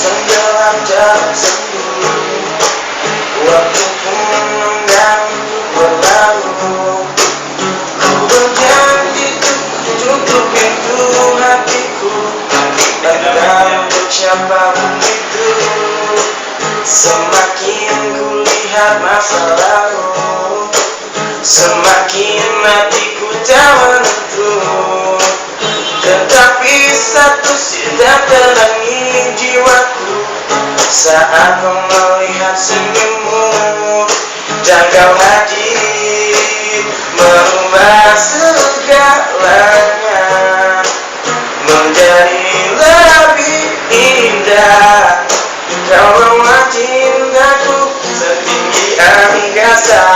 tenggelam dalam sepi. Waktu pun mengganggu berlalu. Ku berjanji tutup pintu hatiku, dan untuk siapapun itu. Semakin ku lihat masa lalu, semakin hatiku tak menentu. Tetapi satu sedang terangi jiwaku saat kau melihat senyummu, dan kau hadir merubah segalanya menjadi lebih indah. Kau bawa cintaku setinggi angkasa.